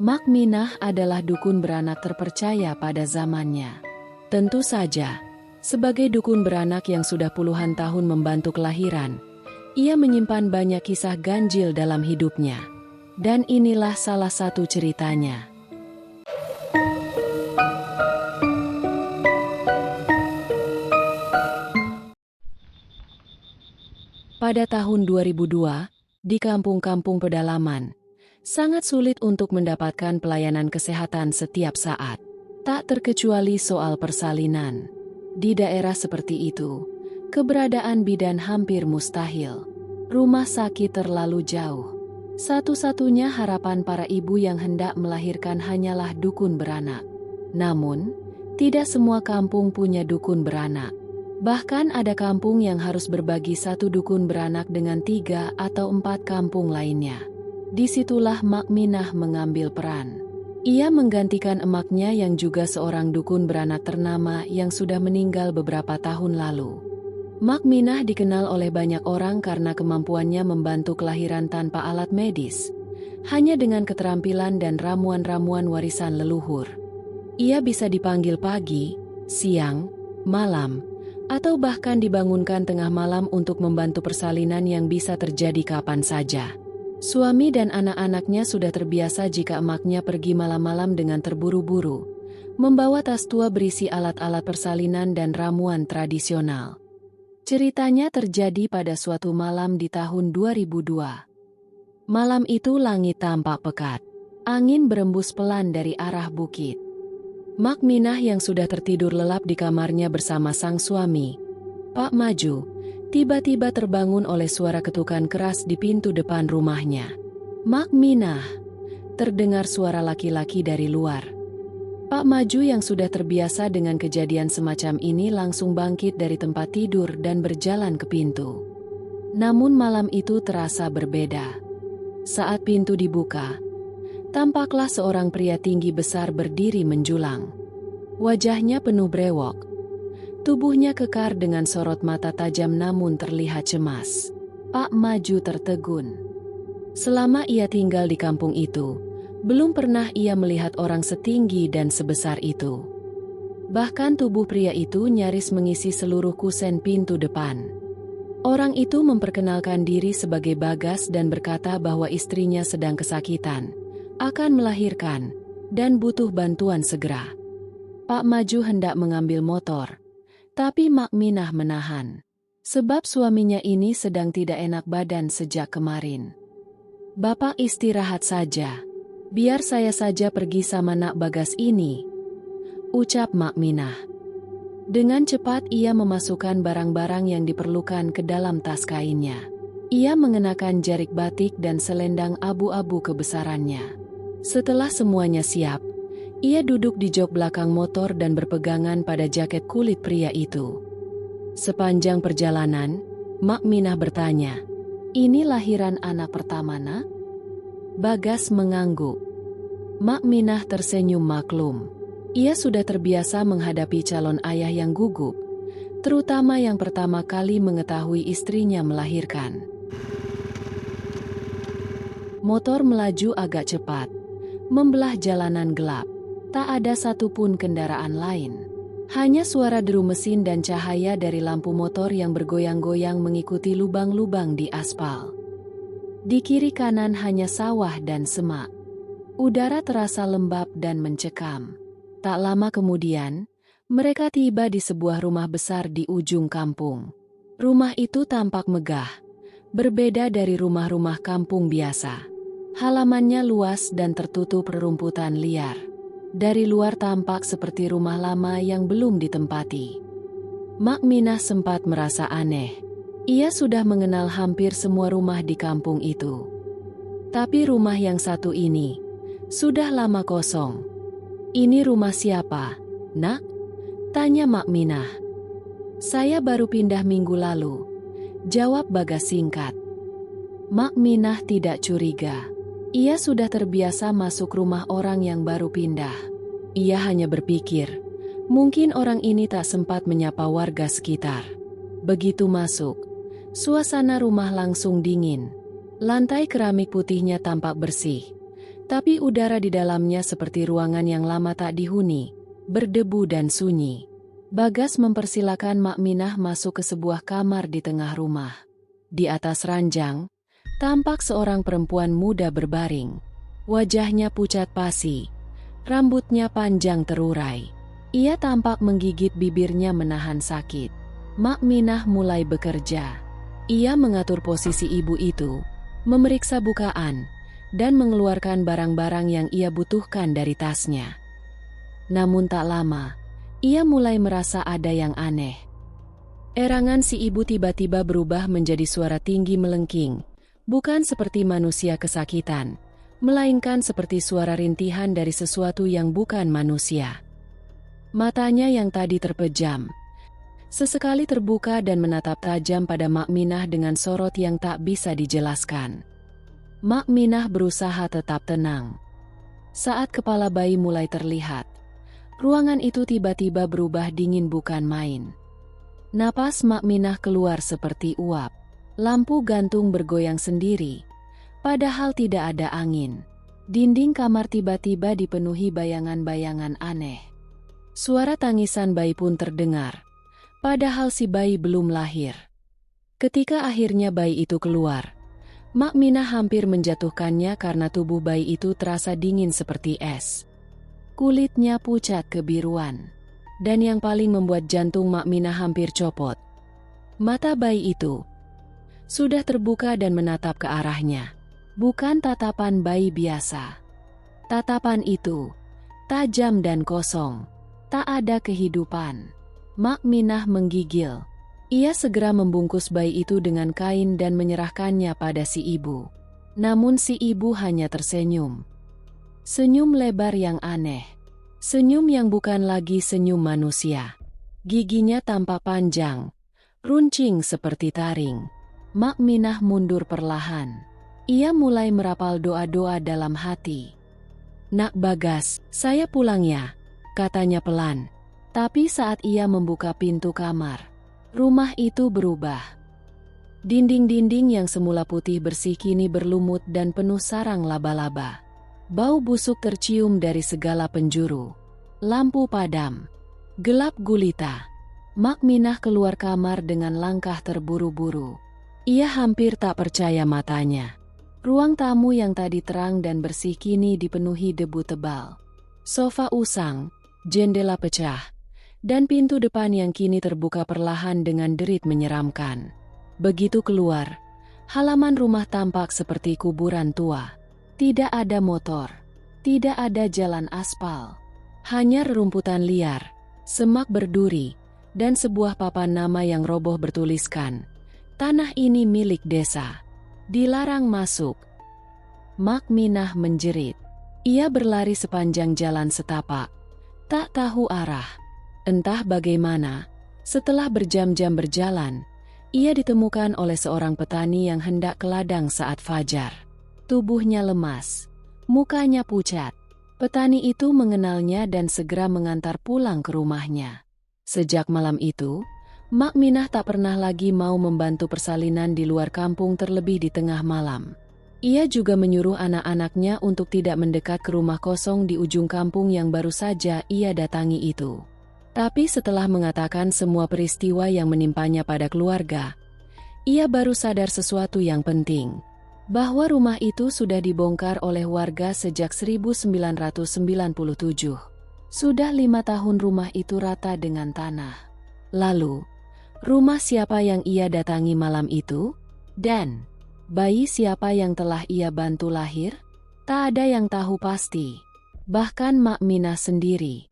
Mak Minah adalah dukun beranak terpercaya pada zamannya. Tentu saja, sebagai dukun beranak yang sudah puluhan tahun membantu kelahiran, ia menyimpan banyak kisah ganjil dalam hidupnya. Dan inilah salah satu ceritanya. Pada tahun 2002, di kampung-kampung pedalaman, sangat sulit untuk mendapatkan pelayanan kesehatan setiap saat. Tak terkecuali soal persalinan. Di daerah seperti itu, keberadaan bidan hampir mustahil. Rumah sakit terlalu jauh. Satu-satunya harapan para ibu yang hendak melahirkan hanyalah dukun beranak. Namun, tidak semua kampung punya dukun beranak. Bahkan ada kampung yang harus berbagi satu dukun beranak dengan 3 atau 4 kampung lainnya. Disitulah Mak Minah mengambil peran. Ia menggantikan emaknya yang juga seorang dukun beranak ternama yang sudah meninggal beberapa tahun lalu. Mak Minah dikenal oleh banyak orang karena kemampuannya membantu kelahiran tanpa alat medis, hanya dengan keterampilan dan ramuan-ramuan warisan leluhur. Ia bisa dipanggil pagi, siang, malam, atau bahkan dibangunkan tengah malam untuk membantu persalinan yang bisa terjadi kapan saja. Suami dan anak-anaknya sudah terbiasa jika emaknya pergi malam-malam dengan terburu-buru, membawa tas tua berisi alat-alat persalinan dan ramuan tradisional. Ceritanya terjadi pada suatu malam di tahun 2002. Malam itu langit tampak pekat. Angin berembus pelan dari arah bukit. Mak Minah yang sudah tertidur lelap di kamarnya bersama sang suami, Pak Maju, tiba-tiba terbangun oleh suara ketukan keras di pintu depan rumahnya. Mak Minah, terdengar suara laki-laki dari luar. Pak Maju yang sudah terbiasa dengan kejadian semacam ini langsung bangkit dari tempat tidur dan berjalan ke pintu. Namun malam itu terasa berbeda. Saat pintu dibuka, tampaklah seorang pria tinggi besar berdiri menjulang. Wajahnya penuh brewok. Tubuhnya kekar dengan sorot mata tajam namun terlihat cemas. Pak Maju tertegun. Selama ia tinggal di kampung itu, belum pernah ia melihat orang setinggi dan sebesar itu. Bahkan tubuh pria itu nyaris mengisi seluruh kusen pintu depan. Orang itu memperkenalkan diri sebagai Bagas dan berkata bahwa istrinya sedang kesakitan, akan melahirkan, dan butuh bantuan segera. Pak Maju hendak mengambil motor, tapi Mak Minah menahan. Sebab suaminya ini sedang tidak enak badan sejak kemarin. Bapak istirahat saja. Biar saya saja pergi sama Nak Bagas ini, ucap Mak Minah. Dengan cepat ia memasukkan barang-barang yang diperlukan ke dalam tas kainnya. Ia mengenakan jarik batik dan selendang abu-abu kebesarannya. Setelah semuanya siap, ia duduk di jok belakang motor dan berpegangan pada jaket kulit pria itu. Sepanjang perjalanan, Mak Minah bertanya, "Ini lahiran anak pertama, Nak?" Bagas mengangguk. Mak Minah tersenyum maklum. Ia sudah terbiasa menghadapi calon ayah yang gugup, terutama yang pertama kali mengetahui istrinya melahirkan. Motor melaju agak cepat, membelah jalanan gelap. Tak ada satupun kendaraan lain. Hanya suara deru mesin dan cahaya dari lampu motor yang bergoyang-goyang mengikuti lubang-lubang di aspal. Di kiri kanan hanya sawah dan semak. Udara terasa lembab dan mencekam. Tak lama kemudian, mereka tiba di sebuah rumah besar di ujung kampung. Rumah itu tampak megah, berbeda dari rumah-rumah kampung biasa. Halamannya luas dan tertutup rerumputan liar. Dari luar tampak seperti rumah lama yang belum ditempati. Mak Minah sempat merasa aneh. Ia sudah mengenal hampir semua rumah di kampung itu. Tapi rumah yang satu ini sudah lama kosong. "Ini rumah siapa, Nak?" tanya Mak Minah. "Saya baru pindah minggu lalu," jawab Bagas singkat. Mak Minah tidak curiga. Ia sudah terbiasa masuk rumah orang yang baru pindah. Ia hanya berpikir, mungkin orang ini tak sempat menyapa warga sekitar. Begitu masuk, suasana rumah langsung dingin. Lantai keramik putihnya tampak bersih, Tapi udara di dalamnya seperti ruangan yang lama tak dihuni, berdebu dan sunyi. Bagas mempersilakan Mak Minah masuk ke sebuah kamar di tengah rumah. Di atas ranjang, tampak seorang perempuan muda berbaring. Wajahnya pucat pasi, rambutnya panjang terurai. Ia tampak menggigit bibirnya menahan sakit. Mak Minah mulai bekerja. Ia mengatur posisi ibu itu, memeriksa bukaan, dan mengeluarkan barang-barang yang ia butuhkan dari tasnya. Namun tak lama, ia mulai merasa ada yang aneh. Erangan si ibu tiba-tiba berubah menjadi suara tinggi melengking, bukan seperti manusia kesakitan, melainkan seperti suara rintihan dari sesuatu yang bukan manusia. Matanya yang tadi terpejam, sesekali terbuka dan menatap tajam pada Mak Minah dengan sorot yang tak bisa dijelaskan. Mak Minah berusaha tetap tenang. Saat kepala bayi mulai terlihat, ruangan itu tiba-tiba berubah dingin bukan main. Napas Mak Minah keluar seperti uap. Lampu gantung bergoyang sendiri, padahal tidak ada angin. Dinding kamar tiba-tiba dipenuhi bayangan-bayangan aneh. Suara tangisan bayi pun terdengar, padahal si bayi belum lahir. Ketika akhirnya bayi itu keluar, Mak Minah hampir menjatuhkannya karena tubuh bayi itu terasa dingin seperti es. Kulitnya pucat kebiruan. Dan yang paling membuat jantung Mak Minah hampir copot, mata bayi itu sudah terbuka dan menatap ke arahnya. Bukan tatapan bayi biasa. Tatapan itu tajam dan kosong. Tak ada kehidupan. Mak Minah menggigil. Ia segera membungkus bayi itu dengan kain dan menyerahkannya pada si ibu. Namun si ibu hanya tersenyum. Senyum lebar yang aneh. Senyum yang bukan lagi senyum manusia. Giginya tampak panjang, runcing seperti taring. Mak Minah mundur perlahan. Ia mulai merapal doa-doa dalam hati. "Nak Bagas, saya pulang ya," katanya pelan. Tapi saat ia membuka pintu kamar, rumah itu berubah. Dinding-dinding yang semula putih bersih kini berlumut dan penuh sarang laba-laba. Bau busuk tercium dari segala penjuru. Lampu padam. Gelap gulita. Mak Minah keluar kamar dengan langkah terburu-buru. Ia hampir tak percaya matanya. Ruang tamu yang tadi terang dan bersih kini dipenuhi debu tebal. Sofa usang, jendela pecah, dan pintu depan yang kini terbuka perlahan dengan derit menyeramkan. Begitu keluar, halaman rumah tampak seperti kuburan tua. Tidak ada motor, tidak ada jalan aspal. Hanya rerumputan liar, semak berduri, dan sebuah papan nama yang roboh bertuliskan, "Tanah ini milik desa. Dilarang masuk." Mak Minah menjerit. Ia berlari sepanjang jalan setapak. Tak tahu arah. Entah bagaimana, setelah berjam-jam berjalan, ia ditemukan oleh seorang petani yang hendak ke ladang saat fajar. Tubuhnya lemas, mukanya pucat. Petani itu mengenalnya dan segera mengantar pulang ke rumahnya. Sejak malam itu, Mak Minah tak pernah lagi mau membantu persalinan di luar kampung terlebih di tengah malam. Ia juga menyuruh anak-anaknya untuk tidak mendekat ke rumah kosong di ujung kampung yang baru saja ia datangi itu. Tapi setelah mengatakan semua peristiwa yang menimpanya pada keluarga, ia baru sadar sesuatu yang penting. Bahwa rumah itu sudah dibongkar oleh warga sejak 1997. Sudah 5 tahun rumah itu rata dengan tanah. Lalu, rumah siapa yang ia datangi malam itu? Dan bayi siapa yang telah ia bantu lahir? Tak ada yang tahu pasti. Bahkan Mak Minah sendiri.